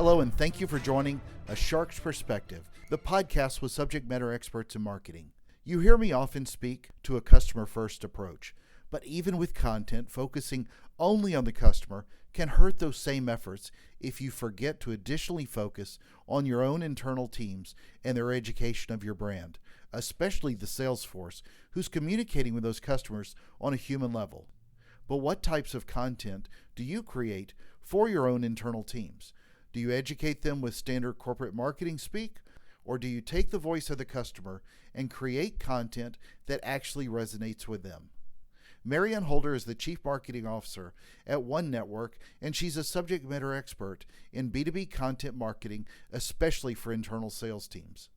Hello, and thank you for joining A Shark's Perspective, the podcast with subject matter experts in marketing. You hear me often speak to a customer-first approach, but even with content focusing only on the customer can hurt those same efforts if you forget to additionally focus on your own internal teams and their education of your brand, especially the sales force, who's communicating with those customers on a human level. But what types of content do you create for your own internal teams? Do you educate them with standard corporate marketing speak, or do you take the voice of the customer and create content that actually resonates with them? MaryAnn Holder is the Chief Marketing Officer at One Network, and she's a subject matter expert in B2B content marketing, especially for internal sales teams.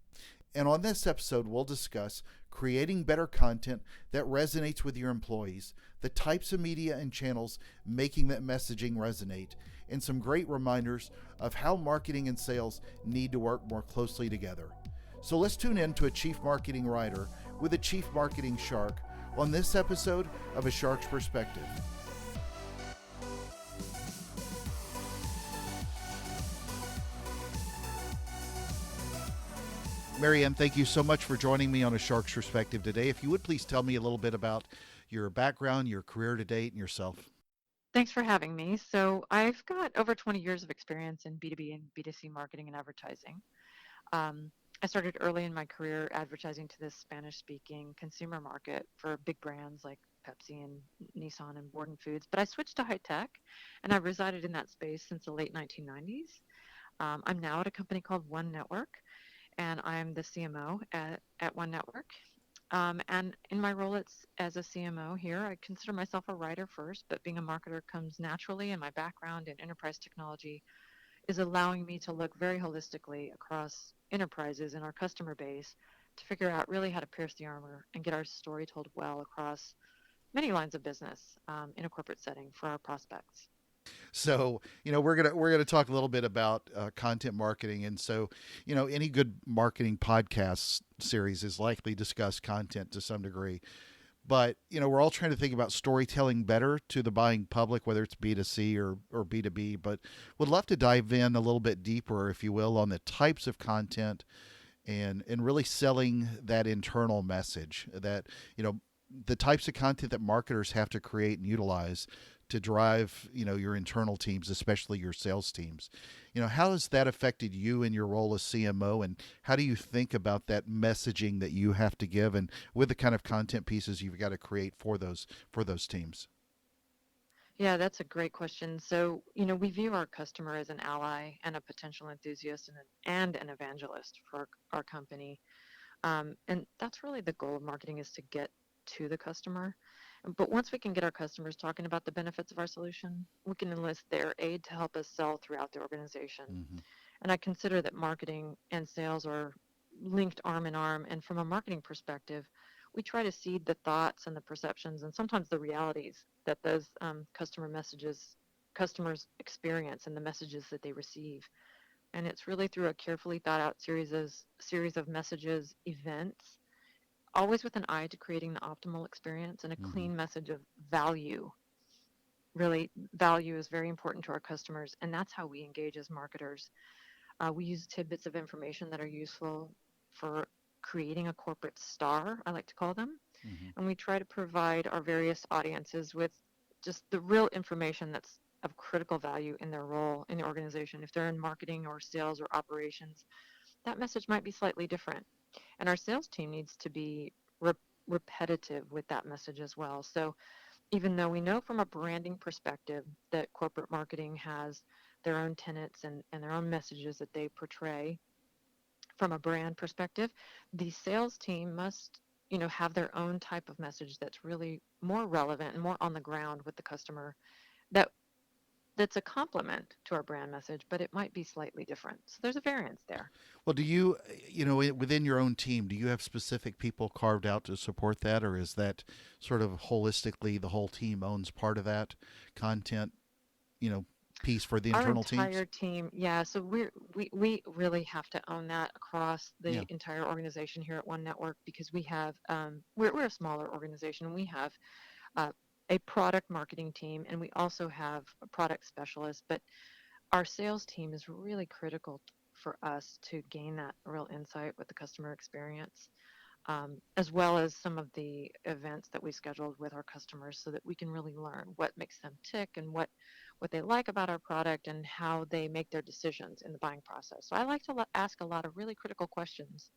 And on this episode, we'll discuss creating better content that resonates with your employees, the types of media and channels making that messaging resonate, and some great reminders of how marketing and sales need to work more closely together. So let's tune in to a Chief Marketing Writer with a Chief Marketing Shark on this episode of A Shark's Perspective. MaryAnn, thank you so much for joining me on A Shark's Perspective today. If you would please tell me a little bit about your background, your career to date, and yourself. Thanks for having me. So I've got over 20 years of experience in B2B and B2C marketing and advertising. I started early in my career advertising to this Spanish-speaking consumer market for big brands like Pepsi and Nissan and Borden Foods, but I switched to high tech, and I've resided in that space since the late 1990s. I'm now at a company called One Network, and I'm the CMO at One Network. And in my role as a CMO here, I consider myself a writer first, but being a marketer comes naturally, and my background in enterprise technology is allowing me to look very holistically across enterprises and our customer base to figure out really how to pierce the armor and get our story told well across many lines of business in a corporate setting for our prospects. So, we're gonna talk a little bit about content marketing, and so, any good marketing podcast series is likely discuss content to some degree. But we're all trying to think about storytelling better to the buying public, whether it's B2C or B2B. But would love to dive in a little bit deeper, if you will, on the types of content and really selling that internal message that the types of content that marketers have to create and utilize to drive your internal teams, especially your sales teams. How has that affected you in your role as CMO, and how do you think about that messaging that you have to give, and with the kind of content pieces you've got to create for those teams? Yeah, that's a great question. So, we view our customer as an ally and a potential enthusiast and an evangelist for our company. And that's really the goal of marketing, is to get to the customer. But once we can get our customers talking about the benefits of our solution, we can enlist their aid to help us sell throughout the organization. Mm-hmm. And I consider that marketing and sales are linked arm in arm. And from a marketing perspective, we try to seed the thoughts and the perceptions and sometimes the realities that those customers experience and the messages that they receive. And it's really through a carefully thought out series of messages, events, always with an eye to creating the optimal experience and a Mm-hmm. clean message of value. Really, value is very important to our customers, and that's how we engage as marketers. We use tidbits of information that are useful for creating a corporate star, I like to call them, Mm-hmm. and we try to provide our various audiences with just the real information that's of critical value in their role in the organization. If they're in marketing or sales or operations, that message might be slightly different. And our sales team needs to be repetitive with that message as well. So even though we know from a branding perspective that corporate marketing has their own tenets and their own messages that they portray from a brand perspective, the sales team must have their own type of message that's really more relevant and more on the ground with the customer, that that's a complement to our brand message, but it might be slightly different. So there's a variance there. Well, do you, within your own team, do you have specific people carved out to support that, or is that sort of holistically the whole team owns part of that content, you know, piece for the Our internal teams? entire team, yeah, so we really have to own that across Yeah. the entire organization here at One Network, because we have we're a smaller organization. We have uh, a product marketing team, and we also have a product specialist. But our sales team is really critical for us to gain that real insight with the customer experience, as well as some of the events that we scheduled with our customers so that we can really learn what makes them tick and what they like about our product and how they make their decisions in the buying process. So I like to ask a lot of really critical questions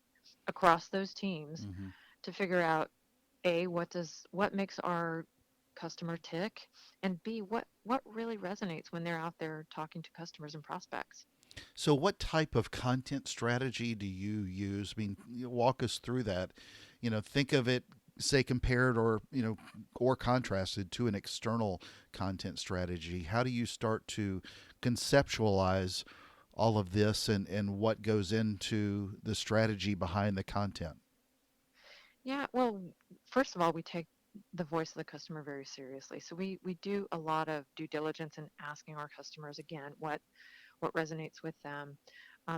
across those teams Hmm. to figure out A, what makes our customer tick, and B, what really resonates when they're out there talking to customers and prospects. So, what type of content strategy do you use? I mean, walk us through that. Think of it, say, compared or or contrasted to an external content strategy. How do you start to conceptualize all of this and what goes into the strategy behind the content? Yeah, well, first of all, we take the voice of the customer very seriously. So we do a lot of due diligence in asking our customers again what resonates with them,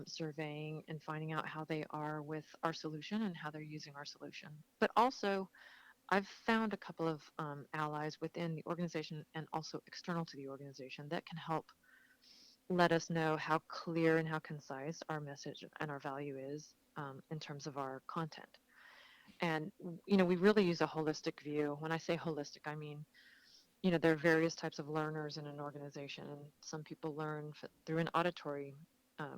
surveying and finding out how they are with our solution and how they're using our solution. But also, I've found a couple of allies within the organization and also external to the organization that can help let us know how clear and how concise our message and our value is in terms of our content. And we really use a holistic view. When I say holistic, I mean there are various types of learners in an organization, and some people learn through an auditory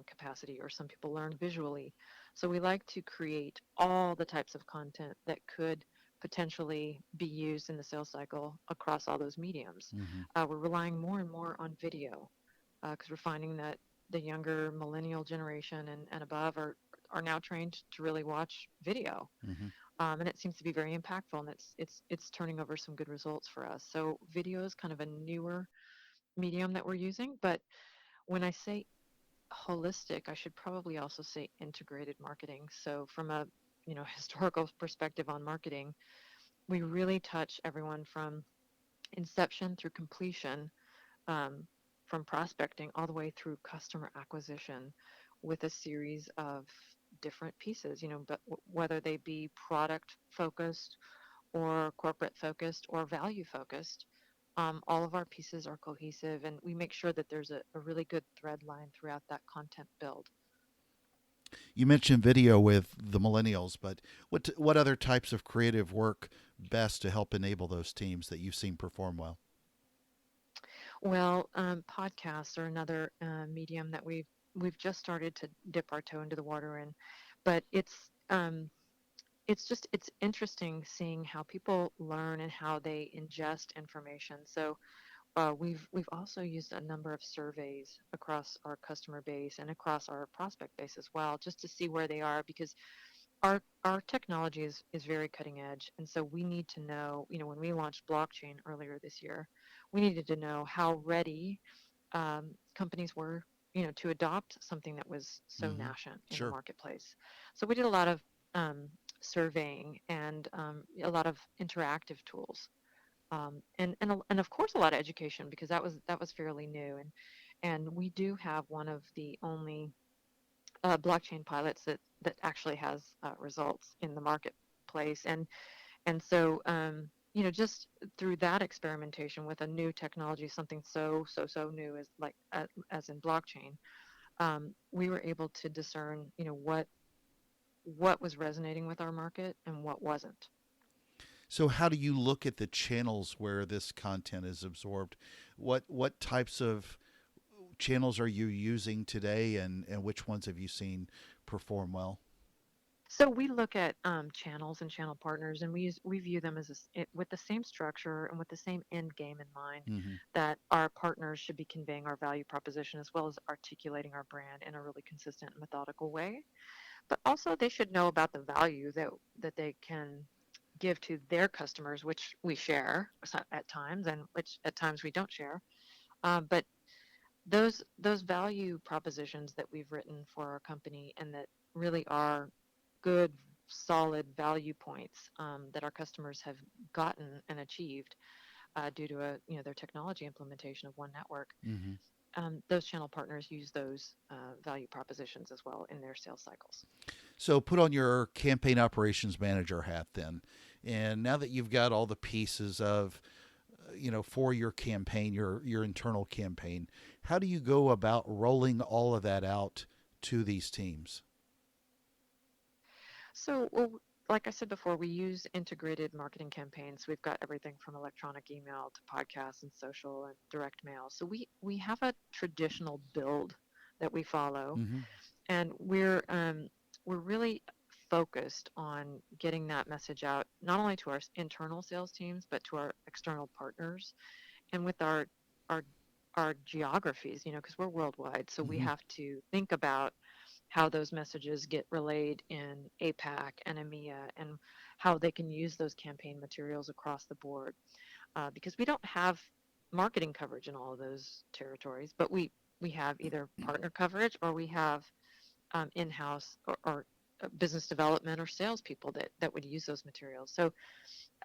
capacity, or some people learn visually. So we like to create all the types of content that could potentially be used in the sales cycle across all those mediums. Hmm. We're relying more and more on video because we're finding that the younger millennial generation and above are now trained to really watch video, Hmm. and it seems to be very impactful, and it's turning over some good results for us. So video is kind of a newer medium that we're using, but when I say holistic, I should probably also say integrated marketing. So from a historical perspective on marketing, we really touch everyone from inception through completion, um, from prospecting all the way through customer acquisition with a series of different pieces, but whether they be product focused or corporate focused or value focused, all of our pieces are cohesive, and we make sure that there's a really good thread line throughout that content build. You mentioned video with the millennials, but what other types of creative work best to help enable those teams that you've seen perform well? Well, podcasts are another medium that we've just started to dip our toe into the water in, but it's interesting seeing how people learn and how they ingest information. So we've also used a number of surveys across our customer base and across our prospect base as well, just to see where they are, because our technology is very cutting edge, and so we need to know, when we launched blockchain earlier this year, we needed to know how ready companies were, to adopt something that was so Hmm. nascent in the Sure. marketplace. So we did a lot of surveying and a lot of interactive tools, and of course a lot of education, because that was fairly new, and we do have one of the only blockchain pilots that actually has results in the marketplace, and so just through that experimentation with a new technology, something so new as like as in blockchain, we were able to discern what was resonating with our market and what wasn't. So, how do you look at the channels where this content is absorbed? What types of channels are you using today, and which ones have you seen perform well? So we look at channels and channel partners, and we view them as with the same structure and with the same end game in mind, Hmm. that our partners should be conveying our value proposition as well as articulating our brand in a really consistent and methodical way. But also they should know about the value that they can give to their customers, which we share at times, and which at times we don't share. But those value propositions that we've written for our company, and that really are good, solid value points that our customers have gotten and achieved due to their technology implementation of one network. Hmm. Those channel partners use those value propositions as well in their sales cycles. So, put on your campaign operations manager hat then, and now that you've got all the pieces of for your campaign, your internal campaign. How do you go about rolling all of that out to these teams? So, well, like I said before, we use integrated marketing campaigns. We've got everything from electronic email to podcasts and social and direct mail. So we have a traditional build that we follow, Mm-hmm. and we're really focused on getting that message out not only to our internal sales teams but to our external partners and with our our geographies, because we're worldwide, so we Mm-hmm. have to think about how those messages get relayed in APAC and EMEA and how they can use those campaign materials across the board. Because we don't have marketing coverage in all of those territories, but we have either partner coverage or we have in-house or business development or salespeople that would use those materials. So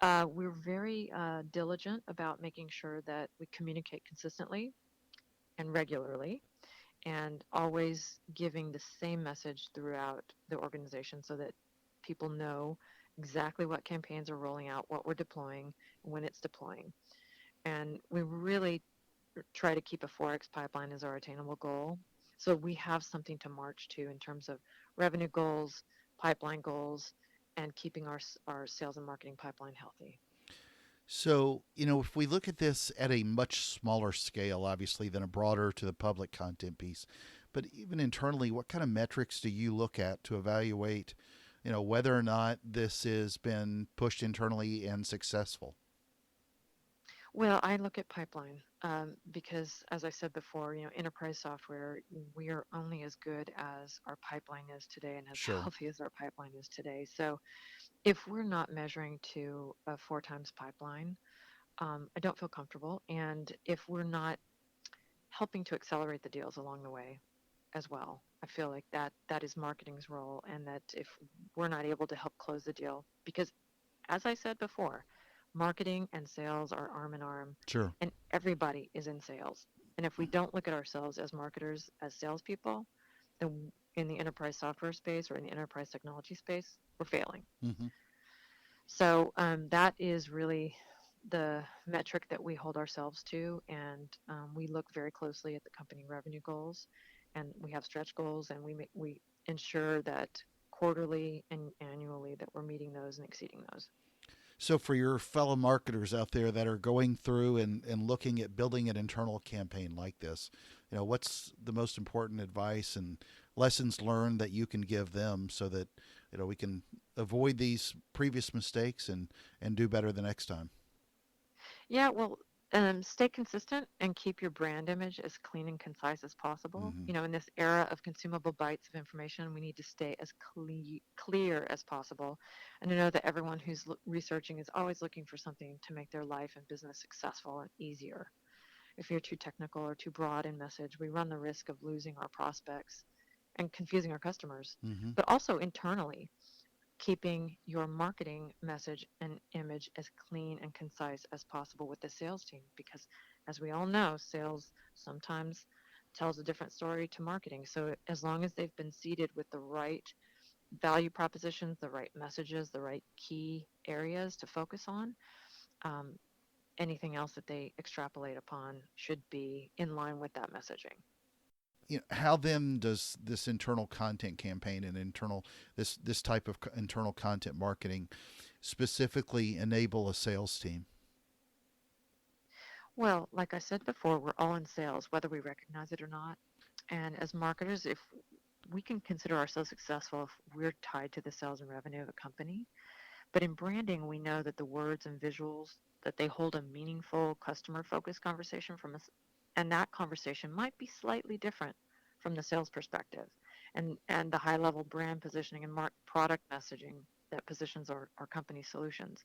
we're very diligent about making sure that we communicate consistently and regularly and always giving the same message throughout the organization so that people know exactly what campaigns are rolling out, what we're deploying, when it's deploying. And we really try to keep a 4x pipeline as our attainable goal. So we have something to march to in terms of revenue goals, pipeline goals, and keeping our sales and marketing pipeline healthy. So, if we look at this at a much smaller scale, obviously, than a broader to the public content piece, but even internally, what kind of metrics do you look at to evaluate, whether or not this has been pushed internally and successful? Well, I look at pipeline because, as I said before, enterprise software, we are only as good as our pipeline is today and as Sure. healthy as our pipeline is today. So, if we're not measuring to a four times pipeline, I don't feel comfortable. And if we're not helping to accelerate the deals along the way as well, I feel like that is marketing's role, and that if we're not able to help close the deal, because as I said before, marketing and sales are arm in arm, Sure. and everybody is in sales. And if we don't look at ourselves as marketers, as salespeople, then in the enterprise software space or in the enterprise technology space, we're failing. Mm-hmm. So that is really the metric that we hold ourselves to, and we look very closely at the company revenue goals, and we have stretch goals, and we ensure that quarterly and annually that we're meeting those and exceeding those. So, for your fellow marketers out there that are going through and looking at building an internal campaign like this, what's the most important advice and lessons learned that you can give them so that we can avoid these previous mistakes and do better the next time? Yeah, well, stay consistent and keep your brand image as clean and concise as possible. Mm-hmm. In this era of consumable bites of information, we need to stay as clear as possible. And to know that everyone who's researching is always looking for something to make their life and business successful and easier. If you're too technical or too broad in message, we run the risk of losing our prospects and confusing our customers. Mm-hmm. But also internally, keeping your marketing message and image as clean and concise as possible with the sales team, because as we all know, sales sometimes tells a different story to marketing. So as long as they've been seeded with the right value propositions, the right messages, the right key areas to focus on, um, anything else that they extrapolate upon should be in line with that messaging. How then does this internal content campaign and this type of internal content marketing specifically enable a sales team? Well, like I said before, we're all in sales, whether we recognize it or not. And as marketers, if we can consider ourselves successful if we're tied to the sales and revenue of a company. But in branding, we know that the words and visuals that they hold a meaningful customer focused conversation from us, and that conversation might be slightly different from the sales perspective, and the high level brand positioning and product messaging that positions our company solutions.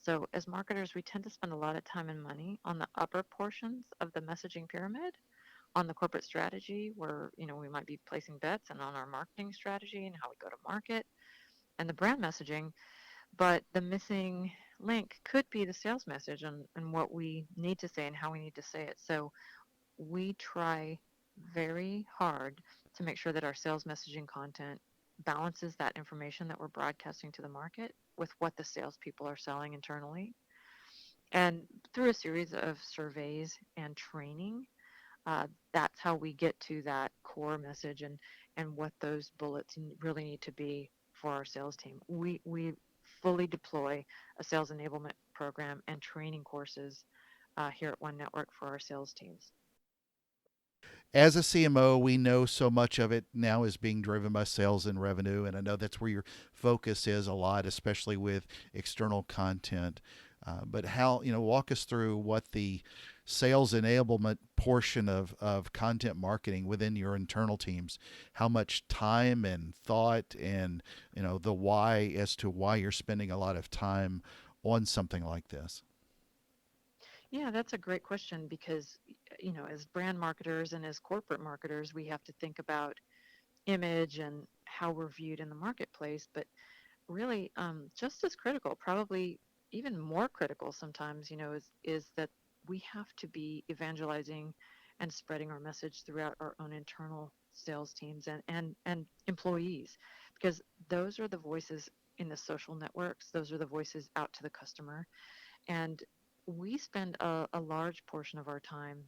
So as marketers, we tend to spend a lot of time and money on the upper portions of the messaging pyramid, on the corporate strategy where we might be placing bets, and on our marketing strategy and how we go to market and the brand messaging. But the missing link could be the sales message and what we need to say and how we need to say it. So we try very hard to make sure that our sales messaging content balances that information that we're broadcasting to the market with what the salespeople are selling internally. And through a series of surveys and training, that's how we get to that core message and what those bullets really need to be for our sales team. We fully deploy a sales enablement program and training courses here at One Network for our sales teams. As a CMO, we know so much of it now is being driven by sales and revenue, and I know that's where your focus is a lot, especially with external content. But how, walk us through what the sales enablement portion of content marketing within your internal teams, how much time and thought and, the why as to why you're spending a lot of time on something like this. Yeah, that's a great question because, as brand marketers and as corporate marketers, we have to think about image and how we're viewed in the marketplace. But really, just as critical, probably even more critical sometimes, is that we have to be evangelizing and spreading our message throughout our own internal sales teams and employees, because those are the voices in the social networks. Those are the voices out to the customer. And we spend a large portion of our time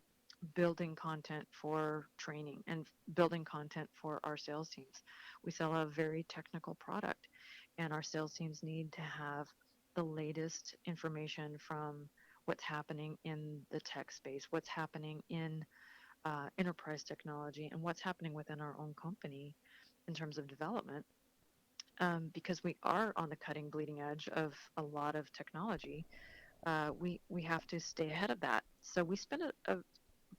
building content for training and building content for our sales teams. We sell a very technical product, and our sales teams need to have the latest information from what's happening in the tech space, what's happening in enterprise technology, and what's happening within our own company in terms of development. Because we are on the cutting, bleeding edge of a lot of technology, we have to stay ahead of that. So we spend a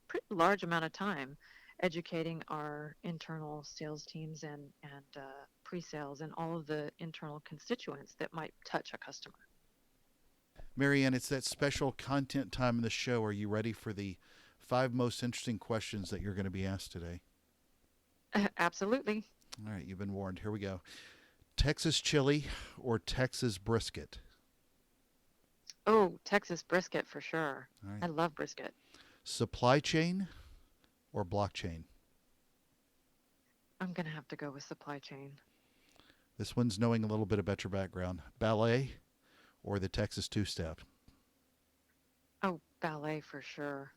pretty large amount of time educating our internal sales teams and pre-sales and all of the internal constituents that might touch a customer. MaryAnn, it's that special content time in the show. Are you ready for the 5 most interesting questions that you're going to be asked today? Absolutely. All right, you've been warned. Here we go. Texas chili or Texas brisket? Oh, Texas brisket for sure. All right. I love brisket. Supply chain or blockchain? I'm going to have to go with supply chain. This one's knowing a little bit about your background. Ballet or the Texas two-step? Oh, ballet for sure.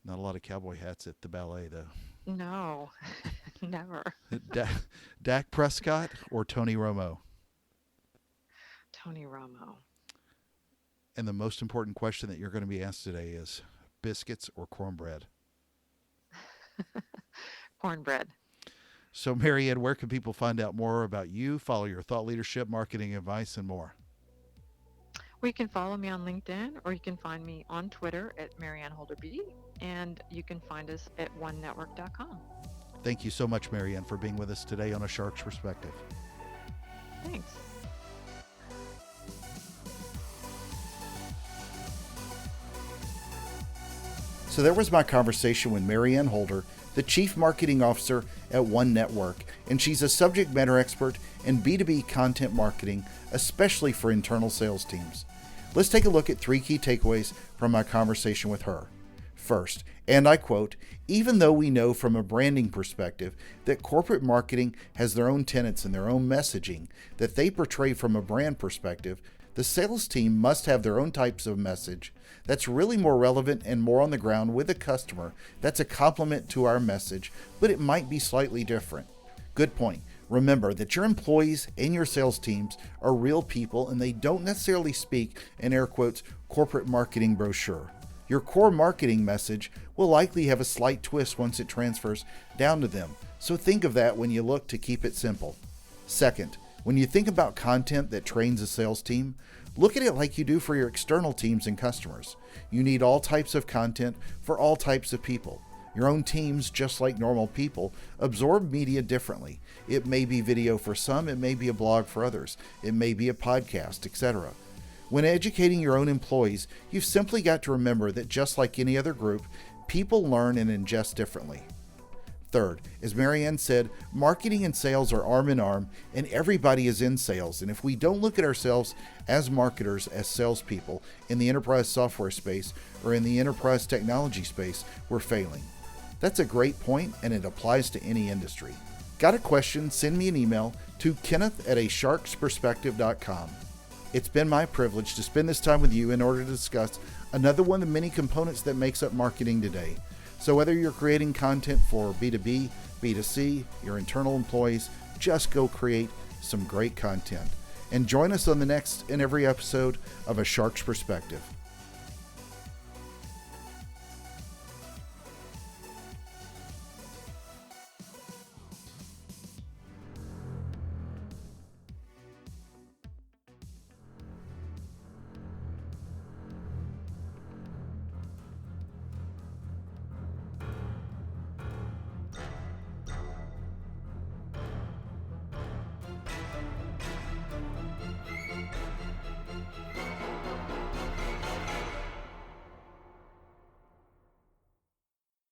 Not a lot of cowboy hats at the ballet, though. No, never. Dak Prescott or Tony Romo? Tony Romo. And the most important question that you're going to be asked today is biscuits or cornbread? Cornbread. So, MaryAnn, where can people find out more about you, follow your thought leadership, marketing advice, and more? Well, you can follow me on LinkedIn, or you can find me on Twitter at MaryAnn Holder-Browne, and you can find us at onenetwork.com. Thank you so much, MaryAnn, for being with us today on A Shark's Perspective. Thanks. So there was my conversation with MaryAnn Holder, the Chief Marketing Officer at One Network, and she's a subject matter expert in B2B content marketing, especially for internal sales teams. Let's take a look at 3 key takeaways from my conversation with her. First, and I quote, "Even though we know from a branding perspective that corporate marketing has their own tenets and their own messaging that they portray from a brand perspective, the sales team must have their own types of message that's really more relevant and more on the ground with the customer. That's a complement to our message, but it might be slightly different." Good point. Remember that your employees and your sales teams are real people, and they don't necessarily speak an air quotes corporate marketing brochure. Your core marketing message will likely have a slight twist once it transfers down to them, so think of that when you look to keep it simple. Second, when you think about content that trains a sales team, look at it like you do for your external teams and customers. You need all types of content for all types of people. Your own teams, just like normal people, absorb media differently. It may be video for some, it may be a blog for others, it may be a podcast, etc. When educating your own employees, you've simply got to remember that just like any other group, people learn and ingest differently. Third, as MaryAnn said, marketing and sales are arm in arm, and everybody is in sales. And if we don't look at ourselves as marketers, as salespeople in the enterprise software space or in the enterprise technology space, we're failing. That's a great point, and it applies to any industry. Got a question? Send me an email to kenneth@asharksperspective.com. It's been my privilege to spend this time with you in order to discuss another one of the many components that makes up marketing today. So whether you're creating content for B2B, B2C, your internal employees, just go create some great content. And join us on the next and every episode of A Shark's Perspective.